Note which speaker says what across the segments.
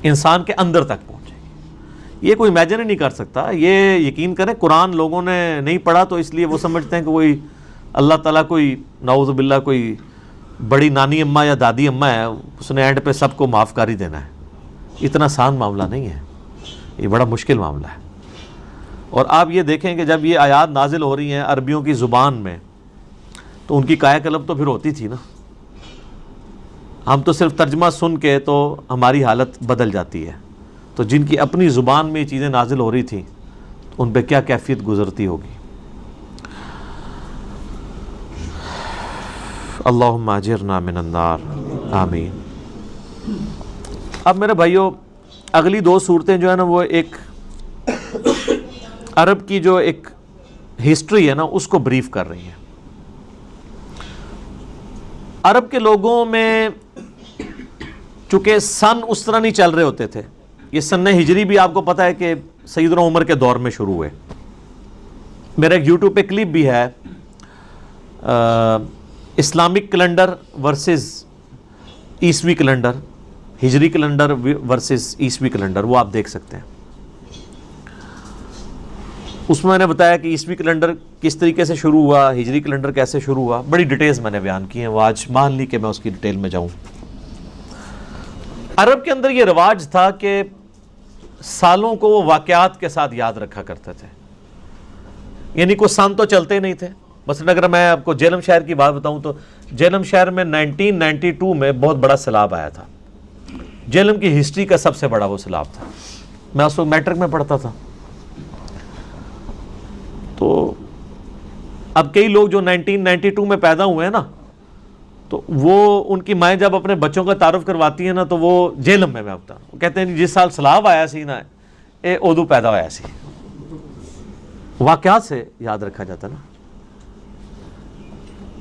Speaker 1: انسان کے اندر تک پہنچے گی. یہ کوئی امیجن ہی نہیں کر سکتا. یہ یقین کریں قرآن لوگوں نے نہیں پڑھا تو اس لیے وہ سمجھتے ہیں کہ کوئی اللہ تعالیٰ کوئی نعوذ باللہ کوئی بڑی نانی اماں یا دادی اماں ہے, اس نے اینڈ پہ سب کو معاف کر ہی دینا ہے. اتنا آسان معاملہ نہیں ہے, یہ بڑا مشکل معاملہ ہے. اور آپ یہ دیکھیں کہ جب یہ آیات نازل ہو رہی ہیں عربیوں کی زبان میں تو ان کی کایا قلب تو پھر ہوتی تھی نا. ہم تو صرف ترجمہ سن کے تو ہماری حالت بدل جاتی ہے, تو جن کی اپنی زبان میں یہ چیزیں نازل ہو رہی تھیں ان پہ کیا کیفیت گزرتی ہوگی. اللہم اجرنا من النار, آمین. اب میرے بھائیو اگلی دو صورتیں جو ہے نا وہ ایک عرب کی جو ایک ہسٹری ہے نا اس کو بریف کر رہی ہیں. عرب کے لوگوں میں چونکہ سن اس طرح نہیں چل رہے ہوتے تھے. یہ سن ہجری بھی آپ کو پتہ ہے کہ سیدنا عمر کے دور میں شروع ہوئے. میرا ایک یوٹیوب پہ کلپ بھی ہے اسلامک کیلنڈر ورسز عیسوی کیلنڈر, ہجری کیلنڈر ورسز عیسوی کیلنڈر, وہ آپ دیکھ سکتے ہیں. اس میں نے بتایا کہ عیسوی کیلنڈر کس طریقے سے شروع ہوا, ہجری کیلنڈر کیسے شروع ہوا, بڑی ڈیٹیلز میں نے بیان کی ہیں. وہ آج مان لی کہ میں اس کی ڈیٹیل میں جاؤں. عرب کے اندر یہ رواج تھا کہ سالوں کو وہ واقعات کے ساتھ یاد رکھا کرتے تھے. یعنی کوئی سن تو چلتے نہیں تھے. مثلا اگر میں آپ کو جہلم شہر کی بات بتاؤں تو جہلم شہر میں 1992 میں بہت بڑا سیلاب آیا تھا. جہلم کی ہسٹری کا سب سے بڑا وہ سیلاب تھا. میں اس وقت میٹرک میں پڑھتا تھا. تو اب کئی لوگ جو 1992 میں پیدا ہوئے ہیں نا, تو وہ ان کی مائیں جب اپنے بچوں کا تعارف کرواتی ہیں نا تو وہ جہلم میں ہوتا, وہ کہتے ہیں جس سال سیلاب آیا سی نا اے ادو پیدا ہوا سی. واقعات سے یاد رکھا جاتا نا,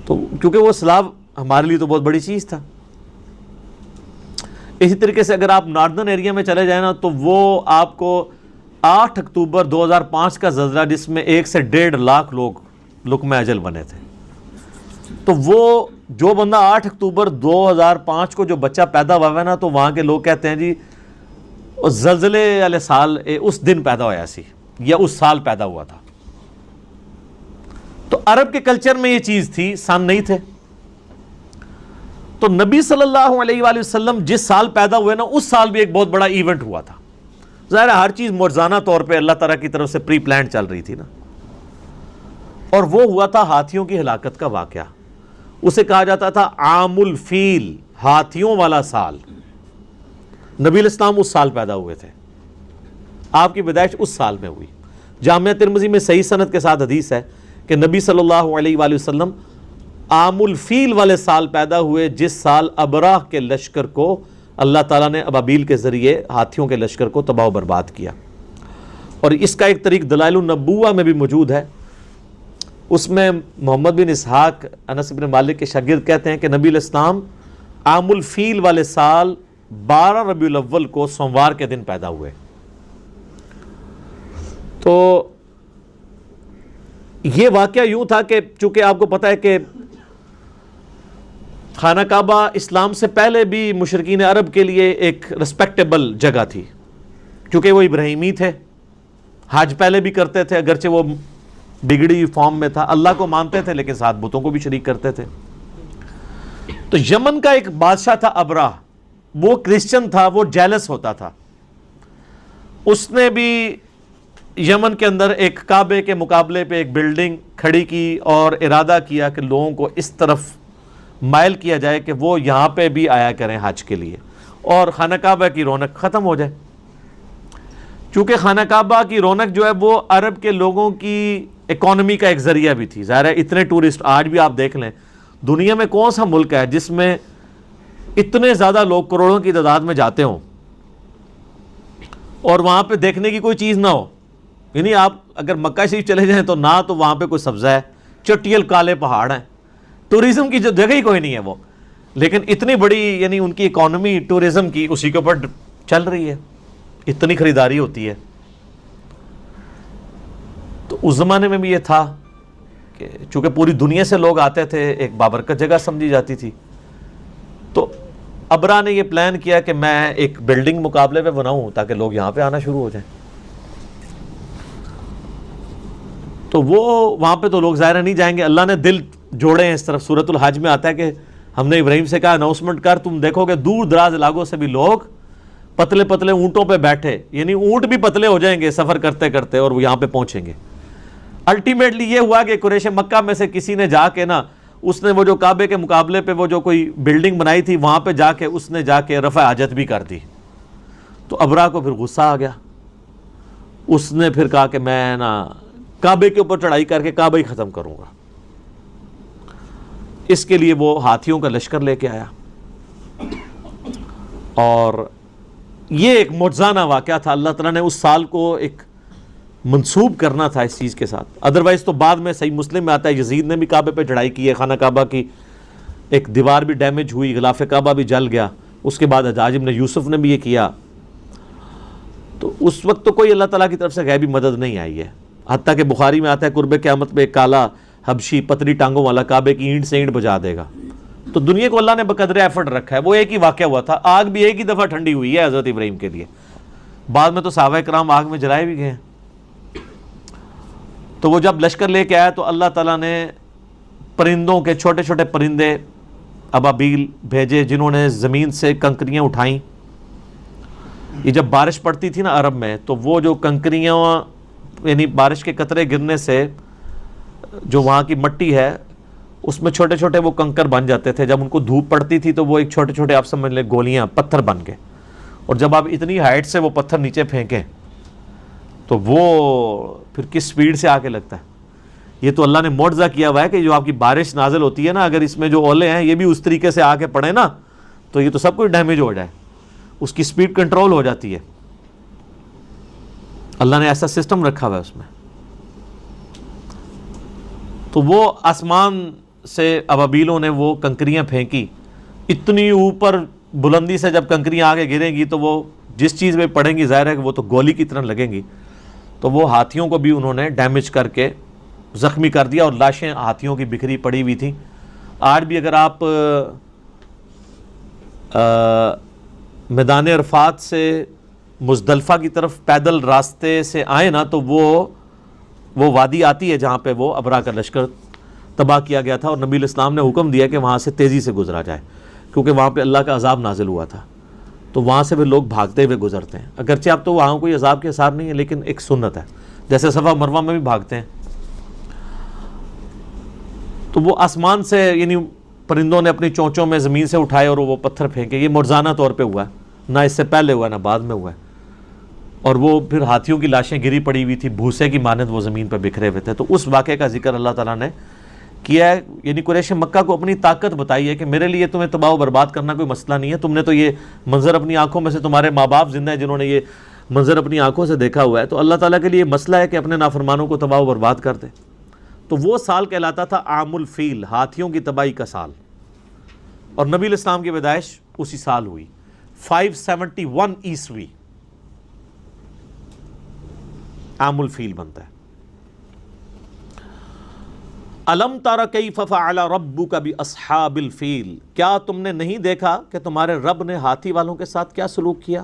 Speaker 1: تو کیونکہ وہ سیلاب ہمارے لیے تو بہت بڑی چیز تھا. اسی طریقے سے اگر آپ ناردرن ایریا میں چلے جائیں نا تو وہ آپ کو 8 اکتوبر 2005 کا زلزلہ جس میں 1 سے 1.5 لاکھ لوگ لقمہ اجل بنے تھے, تو وہ جو بندہ 8 اکتوبر 2005 کو جو بچہ پیدا ہوا ہے نا تو وہاں کے لوگ کہتے ہیں جی زلزلے والے سال اس دن پیدا ہوا سی یا اس سال پیدا ہوا تھا. تو عرب کے کلچر میں یہ چیز تھی, سن نہیں تھے. تو نبی صلی اللہ علیہ وآلہ وسلم جس سال پیدا ہوئے نا اس سال بھی ایک بہت بڑا ایونٹ ہوا تھا. ظاہر ہے ہر چیز معجزانہ طور پہ اللہ تعالیٰ کی طرف سے پری پلانڈ چل رہی تھی نا, اور وہ ہوا تھا ہاتھیوں کی ہلاکت کا واقعہ. اسے کہا جاتا تھا عام الفیل, ہاتھیوں والا سال. نبی علیہ السلام اس سال پیدا ہوئے تھے, آپ کی پیدائش اس سال میں ہوئی. جامعہ ترمذی میں صحیح سند کے ساتھ حدیث ہے کہ نبی صلی اللہ علیہ وآلہ وسلم عام الفیل والے سال پیدا ہوئے جس سال ابراہ کے لشکر کو اللہ تعالیٰ نے ابابیل کے ذریعے ہاتھیوں کے لشکر کو تباہ و برباد کیا. اور اس کا ایک طریق دلائل النبوہ میں بھی موجود ہے. اس میں محمد بن اسحاق انس بن مالک کے شاگرد کہتے ہیں کہ نبی علیہ السلام عام الفیل والے سال 12 ربیع الاول کو سوموار کے دن پیدا ہوئے. تو یہ واقعہ یوں تھا کہ چونکہ آپ کو پتہ ہے کہ خانہ کعبہ اسلام سے پہلے بھی مشرکین عرب کے لیے ایک ریسپیکٹیبل جگہ تھی, کیونکہ وہ ابراہیمی تھے, حج پہلے بھی کرتے تھے اگرچہ وہ بگڑی فارم میں تھا, اللہ کو مانتے تھے لیکن ساتھ بتوں کو بھی شریک کرتے تھے. تو یمن کا ایک بادشاہ تھا ابراہ, وہ کرسچن تھا, وہ جیلس ہوتا تھا. اس نے بھی یمن کے اندر ایک کعبے کے مقابلے پہ ایک بلڈنگ کھڑی کی اور ارادہ کیا کہ لوگوں کو اس طرف مائل کیا جائے کہ وہ یہاں پہ بھی آیا کریں حج کے لیے اور خانہ کعبہ کی رونق ختم ہو جائے. چونکہ خانہ کعبہ کی رونق جو ہے وہ عرب کے لوگوں کی اکانومی کا ایک ذریعہ بھی تھی. ظاہر ہے اتنے ٹورسٹ آج بھی آپ دیکھ لیں, دنیا میں کون سا ملک ہے جس میں اتنے زیادہ لوگ کروڑوں کی تعداد میں جاتے ہوں اور وہاں پہ دیکھنے کی کوئی چیز نہ ہو. یعنی آپ اگر مکہ شریف چلے جائیں تو نہ تو وہاں پہ کوئی سبزہ ہے, چٹیل کالے پہاڑ ہیں, ٹورزم کی جو جگہ ہی کوئی نہیں ہے وہ, لیکن اتنی بڑی یعنی ان کی اکانومی ٹورزم کی اسی کے اوپر چل رہی ہے, اتنی خریداری ہوتی ہے. تو اس زمانے میں بھی یہ تھا کہ چونکہ پوری دنیا سے لوگ آتے تھے, ایک بابرکت جگہ سمجھی جاتی تھی. تو ابرا نے یہ پلان کیا کہ میں ایک بلڈنگ مقابلے پہ بناؤں تاکہ لوگ یہاں پہ آنا شروع ہو جائیں. تو وہ وہاں پہ تو لوگ ظاہر نہیں جائیں گے. اللہ نے دل جوڑے ہیں اس طرف. سورۃ الحج میں آتا ہے کہ ہم نے ابراہیم سے کہا اناؤنسمنٹ کر, تم دیکھو کہ دور دراز علاقوں سے بھی لوگ پتلے پتلے اونٹوں پہ بیٹھے, یعنی اونٹ بھی پتلے ہو جائیں گے سفر کرتے کرتے, اور وہ یہاں پہ پہنچیں گے. الٹیمیٹلی یہ ہوا کہ قریش مکہ میں سے کسی نے جا کے نا, اس نے وہ جو کعبے کے مقابلے پہ وہ جو کوئی بلڈنگ بنائی تھی وہاں پہ جا کے اس نے جا کے رفع حاجت بھی کر دی. تو ابرا کو پھر غصہ آ گیا. اس نے پھر کہا کہ میں نا کعبے کے اوپر چڑھائی کر کے کعبہ ہی ختم کروں گا. اس کے لیے وہ ہاتھیوں کا لشکر لے کے آیا, اور یہ ایک معجزانہ واقعہ تھا. اللہ تعالیٰ نے اس سال کو ایک منسوب کرنا تھا اس چیز کے ساتھ. ادروائز تو بعد میں صحیح مسلم میں آتا ہے یزید نے بھی کعبے پہ چڑھائی کی ہے, خانہ کعبہ کی ایک دیوار بھی ڈیمیج ہوئی, غلاف کعبہ بھی جل گیا. اس کے بعد حجاج بن یوسف نے بھی یہ کیا. تو اس وقت تو کوئی اللہ تعالیٰ کی طرف سے غیبی مدد نہیں آئی ہے. حتیٰ کہ بخاری میں آتا ہے قرب قیامت میں ایک کالا حبشی پتلی ٹانگوں والا کعبے کی اینٹ سے اینٹ بجا دے گا. تو دنیا کو اللہ نے بقدر ایفرٹ رکھا ہے. وہ ایک ہی واقعہ ہوا تھا, آگ بھی ایک ہی دفعہ ٹھنڈی ہوئی ہے حضرت ابراہیم کے لیے. بعد میں تو صحابہ کرام آگ میں جلائے بھی گئے. تو وہ جب لشکر لے کے آیا تو اللہ تعالیٰ نے پرندوں کے چھوٹے چھوٹے پرندے ابابیل بھیجے جنہوں نے زمین سے کنکریاں اٹھائیں. یہ جب بارش پڑتی تھی نا عرب میں, تو وہ جو کنکریاں یعنی بارش کے قطرے گرنے سے جو وہاں کی مٹی ہے اس میں چھوٹے چھوٹے وہ کنکر بن جاتے تھے. جب ان کو دھوپ پڑتی تھی تو وہ ایک چھوٹے چھوٹے آپ سمجھ لیں گولیاں پتھر بن گئے. اور جب آپ اتنی ہائٹ سے وہ پتھر نیچے پھینکیں تو وہ پھر کس سپیڈ سے آ کے لگتا ہے. یہ تو اللہ نے معجزہ کیا ہوا ہے کہ جو آپ کی بارش نازل ہوتی ہے نا, اگر اس میں جو اولے ہیں یہ بھی اس طریقے سے آ کے پڑے نا تو یہ تو سب کچھ ڈیمیج ہو جائے. اس کی سپیڈ کنٹرول ہو جاتی ہے. اللہ نے ایسا سسٹم رکھا ہوا ہے اس میں. تو وہ آسمان سے ابابیلوں نے وہ کنکریاں پھینکی. اتنی اوپر بلندی سے جب کنکریاں آگے گریں گی تو وہ جس چیز میں پڑیں گی ظاہر ہے کہ وہ تو گولی کی طرح لگیں گی. تو وہ ہاتھیوں کو بھی انہوں نے ڈیمیج کر کے زخمی کر دیا, اور لاشیں ہاتھیوں کی بکھری پڑی ہوئی تھیں. آج بھی اگر آپ میدان عرفات سے مزدلفہ کی طرف پیدل راستے سے آئیں نا تو وہ وادی آتی ہے جہاں پہ وہ ابرا کا لشکر تباہ کیا گیا تھا, اور نبی الاسلام نے حکم دیا کہ وہاں سے تیزی سے گزرا جائے کیونکہ وہاں پہ اللہ کا عذاب نازل ہوا تھا. تو وہاں سے بھی لوگ بھاگتے ہوئے گزرتے ہیں. اگرچہ اب تو وہاں کوئی عذاب کے آثار نہیں ہے, لیکن ایک سنت ہے, جیسے صفا مروہ میں بھی بھاگتے ہیں. تو وہ آسمان سے یعنی پرندوں نے اپنی چونچوں میں زمین سے اٹھائے اور وہ پتھر پھینکے. یہ معجزانہ طور پہ ہوا ہے, نہ اس سے پہلے ہوا ہے نہ بعد میں ہوا ہے. اور وہ پھر ہاتھیوں کی لاشیں گری پڑی ہوئی تھی, بھوسے کی مانند وہ زمین پہ بکھرے ہوئے تھے. تو اس واقعے کا ذکر اللہ تعالیٰ نے کیا ہے, یعنی قریش مکہ کو اپنی طاقت بتائی ہے کہ میرے لیے تمہیں تباہ و برباد کرنا کوئی مسئلہ نہیں ہے. تم نے تو یہ منظر اپنی آنکھوں میں سے, تمہارے ماں باپ زندہ ہیں جنہوں نے یہ منظر اپنی آنکھوں سے دیکھا ہوا ہے. تو اللہ تعالیٰ کے لیے مسئلہ ہے کہ اپنے نافرمانوں کو تباہ و برباد کر دے. تو وہ سال کہلاتا تھا عام الفیل, ہاتھیوں کی تباہی کا سال. اور نبی الاسلام کی پیدائش اسی سال ہوئی 571 عیسوی. عام الفیل بنتا ہے. الم تر کیف فعل ربک باصحاب الفیل, کیا تم نے نہیں دیکھا کہ تمہارے رب نے ہاتھی والوں کے ساتھ کیا سلوک کیا.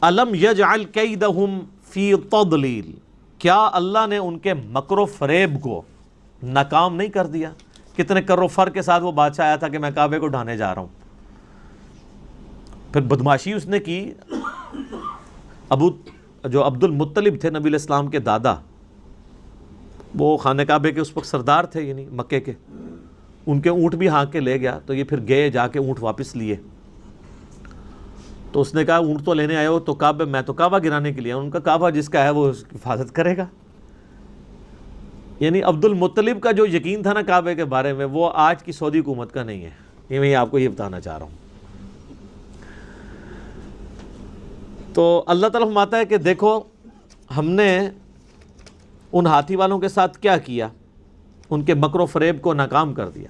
Speaker 1: الم یجعل کیدہم فی تضلیل, کیا اللہ نے ان کے مکر و فریب کو ناکام نہیں کر دیا. کتنے کر و فر کے ساتھ وہ بادشاہ آیا تھا کہ میں کعبے کو ڈھانے جا رہا ہوں. پھر بدماشی اس نے کی. جو عبد المطلب تھے نبی الاسلام کے دادا, وہ خانہ کعبے کے اس وقت سردار تھے, یعنی مکے کے. ان کے اونٹ بھی ہانک کے لے گیا. تو یہ پھر گئے, جا کے اونٹ واپس لیے. تو اس نے کہا اونٹ تو لینے آئے ہو تو کعبہ, میں تو کعبہ گرانے کے لیے. ان کا کعبہ جس کا ہے وہ اس کی حفاظت کرے گا. یعنی عبد المطلب کا جو یقین تھا نا کعبے کے بارے میں, وہ آج کی سعودی حکومت کا نہیں ہے. یہ میں آپ کو یہ بتانا چاہ رہا ہوں. تو اللہ تعالیٰ فرماتا ہے کہ دیکھو ہم نے ان ہاتھی والوں کے ساتھ کیا کیا, ان کے مکر و فریب کو ناکام کر دیا.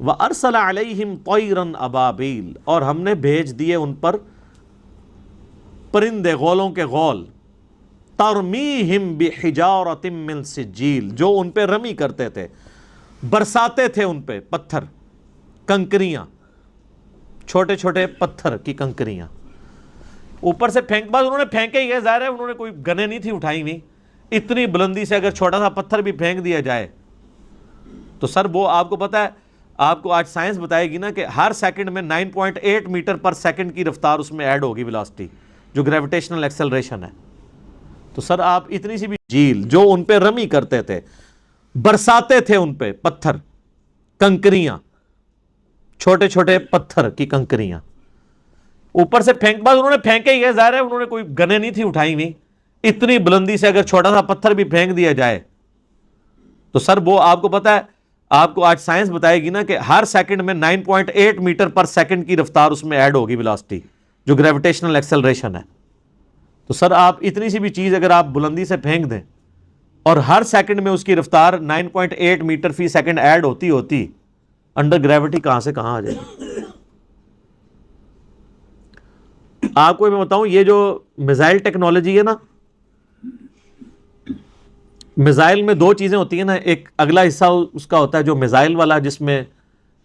Speaker 1: وَأَرْسَلَ عَلَيْهِمْ طَيْرًا أَبَابِيلَ, اور ہم نے بھیج دیے ان پر پرندے, غولوں کے غول. تَرْمِيهِمْ بِحِجَارَةٍ مِّن سِجِّيلٍ, جو ان پہ رمی کرتے تھے, برساتے تھے ان پہ پتھر. کنکریاں، چھوٹے چھوٹے پتھر کی کنکریاں اوپر سے پھینک، بعد انہوں نے پھینکے ہی ہے، ظاہر ہے انہوں نے کوئی گنیں نہیں تھی اٹھائی ہوئی، اتنی بلندی سے اگر چھوٹا سا پتھر بھی پھینک دیا جائے تو سر وہ آپ کو پتا ہے، آپ کو آج سائنس بتائے گی نا کہ ہر سیکنڈ میں 9.8 میٹر پر سیکنڈ کی رفتار اس میں ایڈ ہوگی، ویلاسٹی جو گریویٹیشنل ایکسلریشن ہے۔ تو سر آپ اتنی سی بھی جھیل جو ان پہ رمی کرتے تھے، برساتے تھے ان پہ پتھر، کنکریاں، چھوٹے چھوٹے پتھر کی کنکریاں اوپر سے پھینک، بعد انہوں نے پھینکے ہی ہے، ظاہر ہے انہوں نے کوئی گنیں نہیں تھی اٹھائی ہوئی، اتنی بلندی سے اگر چھوٹا سا پتھر بھی پھینک دیا جائے تو سر وہ آپ کو پتا ہے، آپ کو آج سائنس بتائے گی نا کہ ہر سیکنڈ میں 9.8 میٹر پر سیکنڈ کی رفتار اس میں ایڈ ہوگی، ویلاسٹی جو گریویٹیشنل ایکسلریشن ہے۔ تو سر آپ اتنی سی بھی چیز اگر آپ بلندی سے پھینک دیں اور ہر سیکنڈ میں اس کی رفتار 9.8 میٹر فی سیکنڈ ایڈ ہوتی انڈر گریوٹی کہاں سے کہاں آ جائے گی۔ آپ کو میں بتاؤں، یہ جو میزائل ٹیکنالوجی ہے نا، میزائل میں دو چیزیں ہوتی ہیں نا، ایک اگلا حصہ اس کا ہوتا ہے جو میزائل والا جس میں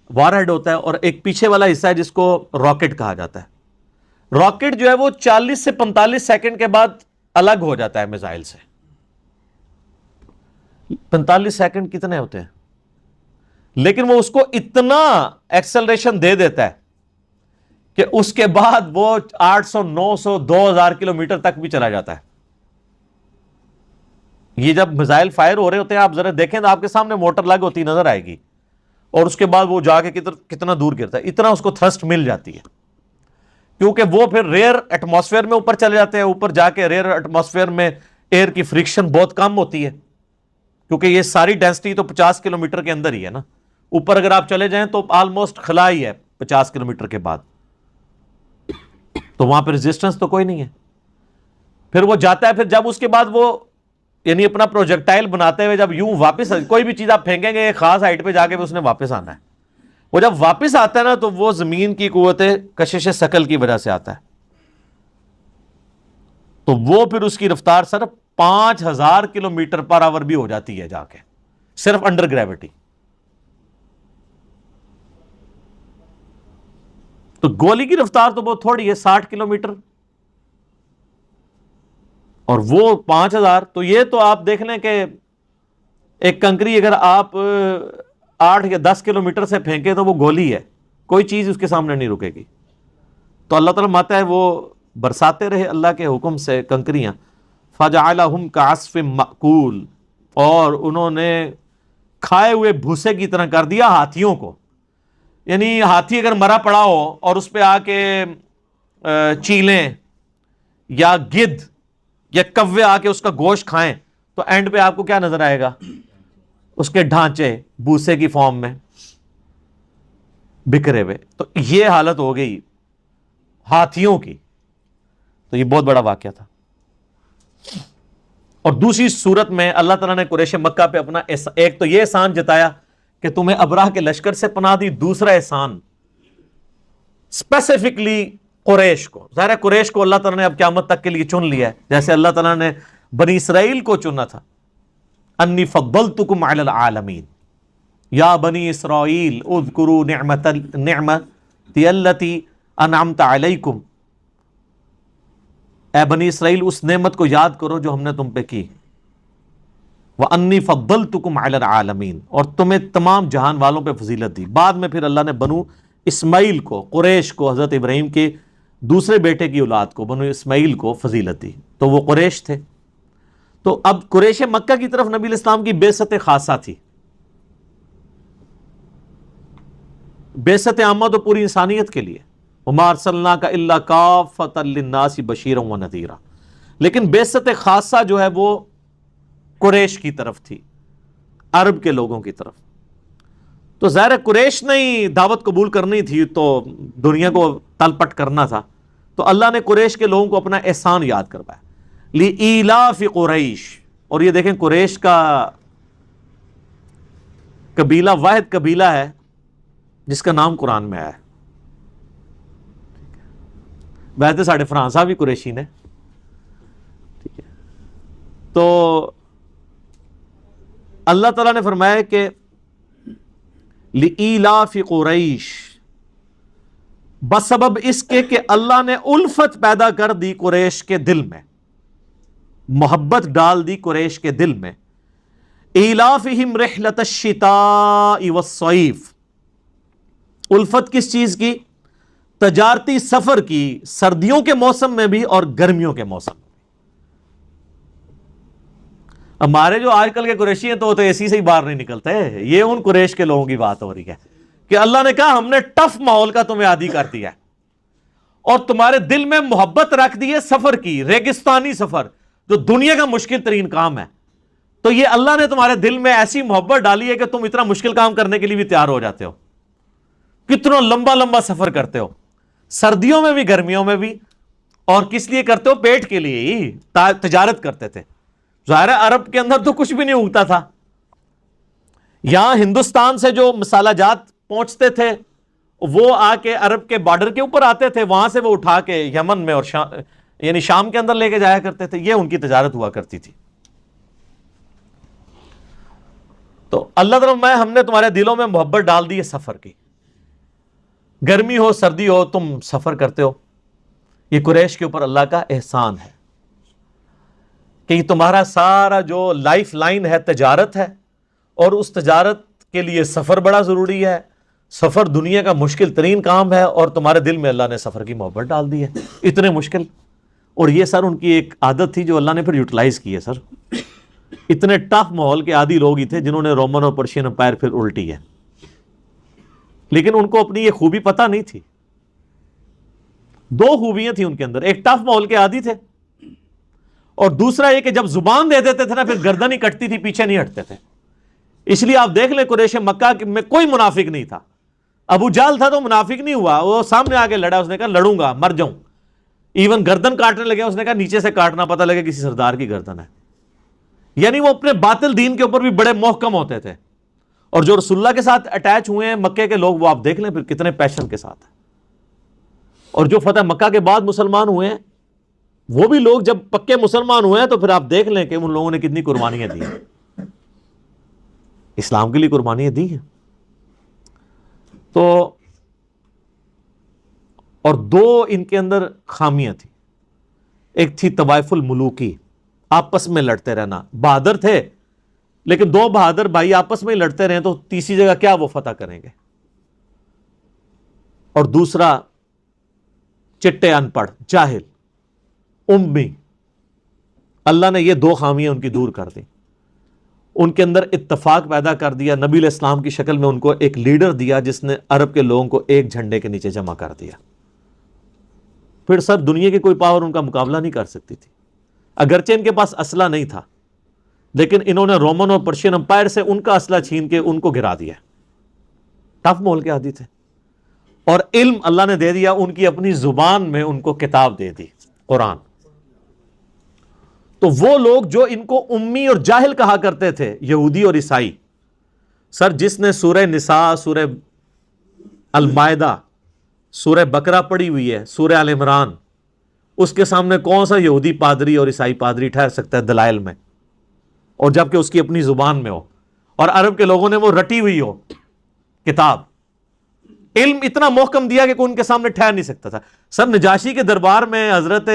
Speaker 1: وار ہیڈ ہوتا ہے، اور ایک پیچھے والا حصہ ہے جس کو راکٹ کہا جاتا ہے۔ راکٹ جو ہے وہ 40 سے 45 سیکنڈ کے بعد الگ ہو جاتا ہے میزائل سے۔ 45 سیکنڈ کتنے ہوتے ہیں، لیکن وہ اس کو اتنا ایکسلریشن دے دیتا ہے کہ اس کے بعد وہ 800 900 2000 کلومیٹر تک بھی چلا جاتا ہے۔ یہ جب میزائل فائر ہو رہے ہوتے ہیں، آپ ذرا دیکھیں تو آپ کے سامنے موٹر لگ ہوتی نظر آئے گی، اور اس کے بعد وہ جا کے کتنا دور گرتا ہے، اتنا اس کو تھرسٹ مل جاتی ہے، کیونکہ وہ پھر ریئر ایٹماسفیئر میں اوپر چلے جاتے ہیں۔ اوپر جا کے ریئر ایٹماسفیئر میں ایئر کی فرکشن بہت کم ہوتی ہے، کیونکہ یہ ساری ڈینسٹی تو 50 کلومیٹر کے اندر ہی ہے نا، اوپر اگر آپ چلے جائیں تو آلموسٹ خلا ہی ہے 50 کلومیٹر کے بعد، تو وہاں پہ ریزسٹنس تو کوئی نہیں ہے۔ پھر وہ جاتا ہے، پھر جب اس کے بعد وہ یعنی اپنا پروجیکٹائل بناتے ہوئے جب یوں واپس، کوئی بھی چیز آپ پھینکیں گے ایک خاص ہائٹ پہ جا کے اس نے واپس آنا ہے، وہ جب واپس آتا ہے نا تو وہ زمین کی قوت کشش ثقل کی وجہ سے آتا ہے، تو وہ پھر اس کی رفتار صرف 5000 کلومیٹر پر آور بھی ہو جاتی ہے جا کے، صرف انڈر گریوٹی۔ تو گولی کی رفتار تو بہت تھوڑی ہے، 60 کلومیٹر، اور وہ 5000۔ تو یہ تو آپ دیکھ لیں کہ ایک کنکری اگر آپ 8 یا 10 کلومیٹر سے پھینکے تو وہ گولی ہے، کوئی چیز اس کے سامنے نہیں رکے گی۔ تو اللہ تعالیٰ ماتا ہے وہ برساتے رہے اللہ کے حکم سے کنکریاں، فَجَعَلَهُمْ كَعَصْفٍ مَأْكُولٍ، اور انہوں نے کھائے ہوئے بھوسے کی طرح کر دیا ہاتھیوں کو۔ یعنی ہاتھی اگر مرا پڑا ہو اور اس پہ آ کے چیلیں یا گدھ یا کوے آ کے اس کا گوشت کھائیں تو اینڈ پہ آپ کو کیا نظر آئے گا؟ اس کے ڈھانچے بھوسے کی فارم میں بکھرے ہوئے۔ تو یہ حالت ہو گئی ہاتھیوں کی، تو یہ بہت بڑا واقعہ تھا۔ اور دوسری صورت میں اللہ تعالیٰ نے قریش مکہ پہ اپنا ایک تو یہ احسان جتایا کہ تمہیں ابراہ کے لشکر سے پناہ دی، دوسرا احسان اسپیسیفکلی قریش کو، ظاہر ہے قریش کو اللہ تعالیٰ نے اب قیامت تک کے لیے چن لیا ہے، جیسے اللہ تعالیٰ نے بنی اسرائیل کو چنا تھا، انی فضلتکم علی العالمین، یا بنی اسرائیل اذکروا نعمتی التی انعمت علیکم، اے بنی اسرائیل اس نعمت کو یاد کرو جو ہم نے تم پہ کی، وَأَنِّي فَضَّلْتُكُمْ عَلَى الْعَالَمِينَ، اور تمہیں تمام جہان والوں پہ فضیلت دی۔ بعد میں پھر اللہ نے بنو اسماعیل کو، قریش کو، حضرت ابراہیم کے دوسرے بیٹے کی اولاد کو، بنو اسماعیل کو فضیلت دی، تو وہ قریش تھے۔ تو اب قریش مکہ کی طرف نبی الاسلام کی بعثت خاصہ تھی، بعثت عامہ تو پوری انسانیت کے لیے، وَمَا أَرْسَلْنَاكَ إِلَّا كَافَّةً لِلنَّاسِ بَشِيرًا وَنَذِيرًا، لیکن بعثت خاصہ جو ہے وہ قریش کی طرف تھی، عرب کے لوگوں کی طرف۔ تو ظاہر قریش نے ہی دعوت قبول کرنی تھی، تو دنیا کو تل پٹ کرنا تھا، تو اللہ نے قریش کے لوگوں کو اپنا احسان یاد کروایا، لِإِيلَافِ قریش۔ اور یہ دیکھیں قریش کا قبیلہ واحد قبیلہ ہے جس کا نام قرآن میں آیا ہے۔ ویسے ساڑھے فرحان صاحب بھی قریشی نے، ٹھیک ہے۔ تو اللہ تعالیٰ نے فرمایا کہ لإیلاف قریش، بسبب اس کے کہ اللہ نے الفت پیدا کر دی قریش کے دل میں، محبت ڈال دی قریش کے دل میں، ایلافہم رحلۃ الشتاء والصیف، الفت کس چیز کی؟ تجارتی سفر کی، سردیوں کے موسم میں بھی اور گرمیوں کے موسم میں۔ ہمارے جو آج کل کے قریشی ہیں تو اسی سے ہی باہر نہیں نکلتے، یہ ان قریش کے لوگوں کی بات ہو رہی ہے کہ اللہ نے کہا ہم نے ٹف ماحول کا تمہیں عادی کر دیا ہے اور تمہارے دل میں محبت رکھ دی ہے سفر کی، ریگستانی سفر جو دنیا کا مشکل ترین کام ہے، تو یہ اللہ نے تمہارے دل میں ایسی محبت ڈالی ہے کہ تم اتنا مشکل کام کرنے کے لیے بھی تیار ہو جاتے ہو، کتنا لمبا لمبا سفر کرتے ہو، سردیوں میں بھی گرمیوں میں بھی، اور کس لیے کرتے ہو؟ پیٹ کے لیے ہی، تجارت کرتے تھے۔ ظاہر ہے عرب کے اندر تو کچھ بھی نہیں اگتا تھا، یہاں ہندوستان سے جو مسالہ جات پہنچتے تھے وہ آ کے عرب کے بارڈر کے اوپر آتے تھے، وہاں سے وہ اٹھا کے یمن میں اور یعنی شام کے اندر لے کے جایا کرتے تھے، یہ ان کی تجارت ہوا کرتی تھی۔ تو اللہ تعالیٰ میں ہم نے تمہارے دلوں میں محبت ڈال دی ہے سفر کی، گرمی ہو سردی ہو تم سفر کرتے ہو۔ یہ قریش کے اوپر اللہ کا احسان ہے کہ یہ تمہارا سارا جو لائف لائن ہے تجارت ہے، اور اس تجارت کے لیے سفر بڑا ضروری ہے، سفر دنیا کا مشکل ترین کام ہے، اور تمہارے دل میں اللہ نے سفر کی محبت ڈال دی ہے، اتنے مشکل۔ اور یہ سر ان کی ایک عادت تھی جو اللہ نے پھر یوٹیلائز کی ہے۔ سر اتنے ٹف ماحول کے عادی لوگ ہی تھے جنہوں نے رومن اور پرشین امپائر پھر الٹی ہے، لیکن ان کو اپنی یہ خوبی پتہ نہیں تھی۔ دو خوبیاں تھیں ان کے اندر، ایک ٹف ماحول کے عادی تھے، اور دوسرا یہ کہ جب زبان دے دیتے تھے نا پھر گردن ہی کٹتی تھی، پیچھے نہیں ہٹتے تھے۔ اس لیے آپ دیکھ لیں قریش مکہ میں کوئی منافق نہیں تھا، ابو جہل تھا تو منافق نہیں ہوا، وہ سامنے آ کے لڑا، اس نے کہا لڑوں گا مر جاؤں، ایون گردن کاٹنے لگے، اس نے کہا نیچے سے کاٹنا، پتہ لگے کسی سردار کی گردن ہے۔ یعنی وہ اپنے باطل دین کے اوپر بھی بڑے محکم ہوتے تھے، اور جو رسول اللہ کے ساتھ اٹیچ ہوئے ہیں مکے کے لوگ، وہ آپ دیکھ لیں پھر کتنے پیشن کے ساتھ ہیں۔ اور جو فتح مکہ کے بعد مسلمان ہوئے ہیں وہ بھی لوگ جب پکے مسلمان ہوئے ہیں تو پھر آپ دیکھ لیں کہ ان لوگوں نے کتنی قربانیاں دی ہیں، اسلام کے لیے قربانیاں دی ہیں۔ تو اور دو ان کے اندر خامیاں تھیں، ایک تھی طوائف الملوکی، آپس میں لڑتے رہنا، بہادر تھے لیکن دو بہادر بھائی آپس میں لڑتے رہے تو تیسری جگہ کیا وہ فتح کریں گے، اور دوسرا چٹے ان پڑھ جاہل امی۔ اللہ نے یہ دو خامیاں ان کی دور کر دی، ان کے اندر اتفاق پیدا کر دیا، نبی علیہ السلام کی شکل میں ان کو ایک لیڈر دیا جس نے عرب کے لوگوں کو ایک جھنڈے کے نیچے جمع کر دیا۔ پھر سر دنیا کی کوئی پاور ان کا مقابلہ نہیں کر سکتی تھی، اگرچہ ان کے پاس اسلحہ نہیں تھا، لیکن انہوں نے رومن اور پرشین امپائر سے ان کا اسلحہ چھین کے ان کو گرا دیا۔ ٹف ماحول کے عادی تھے، اور علم اللہ نے دے دیا، ان کی اپنی زبان میں ان کو کتاب دے دی، قرآن۔ تو وہ لوگ جو ان کو امی اور جاہل کہا کرتے تھے، یہودی اور عیسائی، سر جس نے سورہ نساء، سورہ المائدہ، سورہ بقرہ پڑھی ہوئی ہے، سورہ آل عمران، اس کے سامنے کون سا یہودی پادری اور عیسائی پادری ٹھہر سکتا ہے دلائل میں، اور جبکہ اس کی اپنی زبان میں ہو، اور عرب کے لوگوں نے وہ رٹی ہوئی ہو کتاب، علم اتنا محکم دیا کہ کوئی ان کے سامنے ٹھہر نہیں سکتا تھا۔ سر نجاشی کے دربار میں حضرت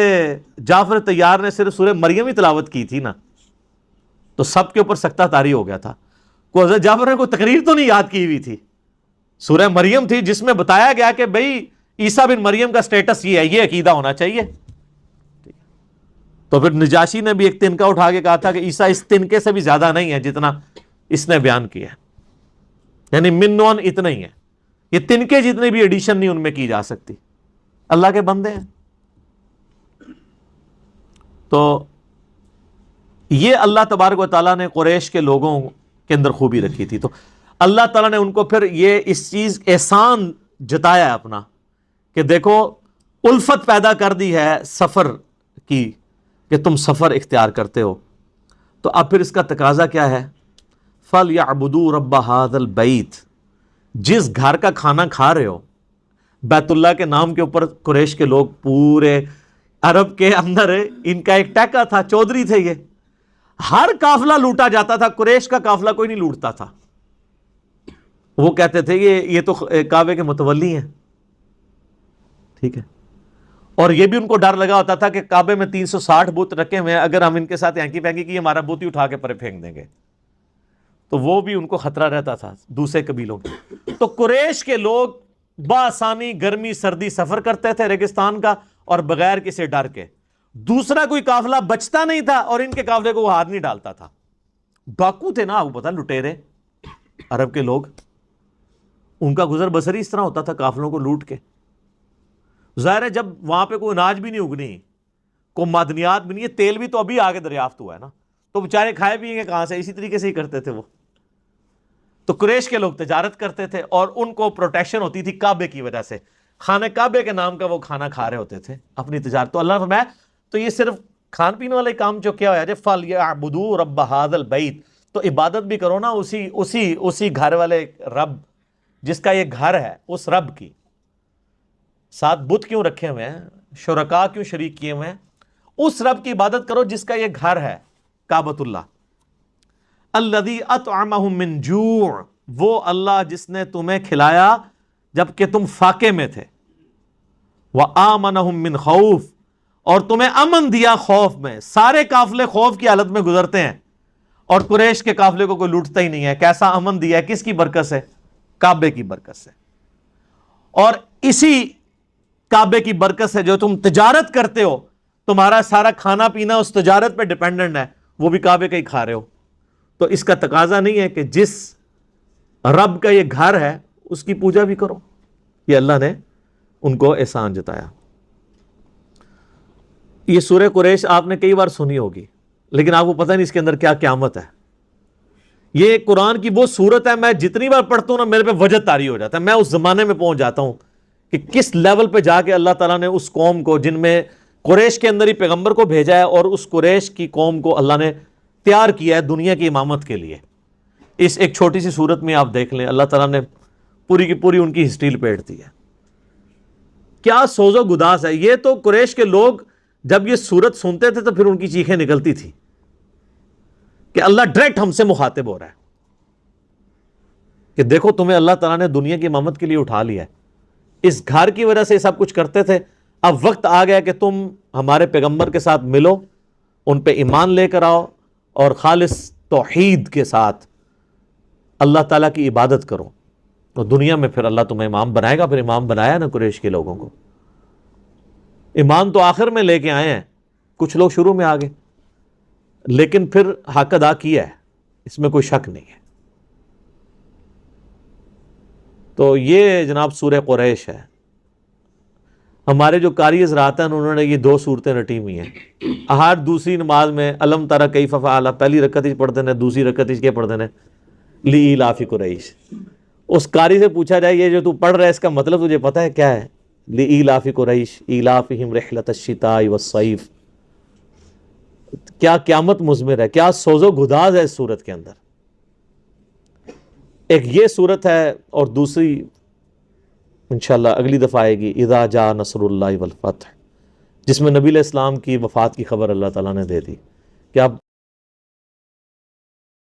Speaker 1: جعفر طیار نے صرف سورہ مریم ہی تلاوت کی تھی نا، تو سب کے اوپر سکتہ طاری ہو گیا تھا۔ کوئی حضرت جعفر نے کوئی تقریر تو نہیں یاد کی ہوئی تھی، سورہ مریم تھی جس میں بتایا گیا کہ بھئی عیسیٰ بن مریم کا سٹیٹس یہ ہے، یہ عقیدہ ہونا چاہیے۔ تو پھر نجاشی نے بھی ایک تنکا اٹھا کے کہا تھا کہ عیسیٰ اس تنکے سے بھی زیادہ نہیں ہے جتنا اس نے بیان کیا ہے، یعنی منون اتنا ہی ہے، یہ تنکے جتنے بھی ایڈیشن نہیں ان میں کی جا سکتی، اللہ کے بندے ہیں۔ تو یہ اللہ تبارک و تعالیٰ نے قریش کے لوگوں کے اندر خوبی رکھی تھی، تو اللہ تعالیٰ نے ان کو پھر یہ اس چیز احسان جتایا ہے اپنا کہ دیکھو الفت پیدا کر دی ہے سفر کی، کہ تم سفر اختیار کرتے ہو۔ تو اب پھر اس کا تقاضا کیا ہے؟ فَلْيَعْبُدُوا رَبَّ هَذَا الْبَيْتِ، جس گھر کا کھانا کھا رہے ہو، بیت اللہ کے نام کے اوپر قریش کے لوگ پورے عرب کے اندر ان کا ایک ٹیکا تھا، چودھری تھے، یہ ہر قافلہ لوٹا جاتا تھا، قریش کا قافلہ کوئی نہیں لوٹتا تھا، وہ کہتے تھے یہ تو کعبے کے متولی ہیں، ٹھیک ہے، اور یہ بھی ان کو ڈر لگا ہوتا تھا کہ کعبے میں 360 بت رکھے ہوئے ہیں، اگر ہم ان کے ساتھ ہینکی پینکی کی ہمارا بت ہی اٹھا کے پرے پھینک دیں گے، تو وہ بھی ان کو خطرہ رہتا تھا دوسرے قبیلوں کے۔ تو قریش کے لوگ بآسانی گرمی سردی سفر کرتے تھے ریگستان کا، اور بغیر کسی ڈر کے، دوسرا کوئی قافلہ بچتا نہیں تھا اور ان کے قافلے کو وہ ہاتھ نہیں ڈالتا تھا۔ ڈاکو تھے نا، وہ پتہ لٹیرے عرب کے لوگ، ان کا گزر بسر ہی اس طرح ہوتا تھا قافلوں کو لوٹ کے۔ ظاہر ہے جب وہاں پہ کوئی اناج بھی نہیں اگنی، کوئی معدنیات بھی نہیں ہے، تیل بھی تو ابھی آگے دریافت ہوا ہے نا، تو بیچارے کھائے پیئیں گے کہاں سے؟ اسی طریقے سے ہی کرتے تھے وہ۔ تو قریش کے لوگ تجارت کرتے تھے اور ان کو پروٹیکشن ہوتی تھی کعبے کی وجہ سے، خانہ کعبے کے نام کا وہ کھانا کھا رہے ہوتے تھے اپنی تجارت۔ تو اللہ نے فرمایا تو یہ صرف کھان پین والے کام جو کیا ہوا ہے، فَلْيَعْبُدُوا رَبَّ هَذَا الْبَيْتِ، تو عبادت بھی کرو نا اسی گھر والے رب جس کا یہ گھر ہے، اس رب کی۔ ساتھ بت کیوں رکھے ہوئے ہیں، شرکاء کیوں شریک کیے ہوئے ہیں؟ اس رب کی عبادت کرو جس کا یہ گھر ہے کعبۃ اللہ۔ الذی اطعمہم من جوع، وہ اللہ جس نے تمہیں کھلایا جبکہ تم فاقے میں تھے، وآمنہم من خوف، اور تمہیں امن دیا خوف میں۔ سارے قافلے خوف کی حالت میں گزرتے ہیں اور قریش کے قافلے کو کوئی لوٹتا ہی نہیں ہے۔ کیسا امن دیا ہے؟ کس کی برکت سے؟ کعبے کی برکت سے۔ اور اسی کعبے کی برکت سے جو تم تجارت کرتے ہو، تمہارا سارا کھانا پینا اس تجارت پہ ڈیپینڈنٹ ہے، وہ بھی کعبے کا ہی کھا رہے ہو۔ تو اس کا تقاضا نہیں ہے کہ جس رب کا یہ گھر ہے اس کی پوجا بھی کرو۔ یہ اللہ نے ان کو احسان جتایا۔ یہ سورہ قریش آپ نے کئی بار سنی ہوگی، لیکن آپ کو پتہ نہیں اس کے اندر کیا قیامت ہے۔ یہ قرآن کی وہ سورت ہے، میں جتنی بار پڑھتا ہوں نا میرے پہ وجد طاری ہو جاتا ہے، میں اس زمانے میں پہنچ جاتا ہوں کہ کس لیول پہ جا کے اللہ تعالیٰ نے اس قوم کو، جن میں قریش کے اندر ہی پیغمبر کو بھیجا ہے، اور اس قریش کی قوم کو اللہ نے تیار کیا ہے دنیا کی امامت کے لیے۔ اس ایک چھوٹی سی صورت میں آپ دیکھ لیں، اللہ تعالیٰ نے پوری کی پوری ان کی ہسٹری لپیٹ دی ہے۔ کیا سوز و گداز ہے! یہ تو قریش کے لوگ جب یہ صورت سنتے تھے تو پھر ان کی چیخیں نکلتی تھی کہ اللہ ڈائریکٹ ہم سے مخاطب ہو رہا ہے کہ دیکھو تمہیں اللہ تعالیٰ نے دنیا کی امامت کے لیے اٹھا لیا ہے، اس گھر کی وجہ سے سب کچھ کرتے تھے، اب وقت آ گیا کہ تم ہمارے پیغمبر کے ساتھ ملو، ان پہ ایمان لے کر آؤ اور خالص توحید کے ساتھ اللہ تعالیٰ کی عبادت کرو، تو دنیا میں پھر اللہ تمہیں امام بنائے گا۔ پھر امام بنایا نا قریش کے لوگوں کو۔ ایمان تو آخر میں لے کے آئے ہیں، کچھ لوگ شروع میں آ گئے، لیکن پھر حق ادا کیا ہے، اس میں کوئی شک نہیں ہے۔ تو یہ جناب سورہ قریش ہے۔ ہمارے جو قاری حضرات ہیں انہوں نے یہ دو صورتیں رٹی ہوئی ہیں۔ ہر دوسری نماز میں الم تری کیف فعل، پہلی رکعت ہی پڑھ دینے، دوسری رکعت ہی کے پڑھ دینے لإیلاف قریش۔ اس قاری سے پوچھا جائے یہ جو تو پڑھ رہا ہے اس کا مطلب تجھے پتہ ہے کیا ہے؟ لإیلاف قریش ایلافہم رحلۃ الشتاء والصیف۔ کیا قیامت مضمر ہے، کیا سوز و گداز ہے اس صورت کے اندر۔ ایک یہ صورت ہے، اور دوسری انشاءاللہ اگلی دفعہ آئے گی اذا جاء نصر اللہ والفتح، جس میں نبی علیہ السلام کی وفات کی خبر اللہ تعالیٰ نے دے دی کہ اب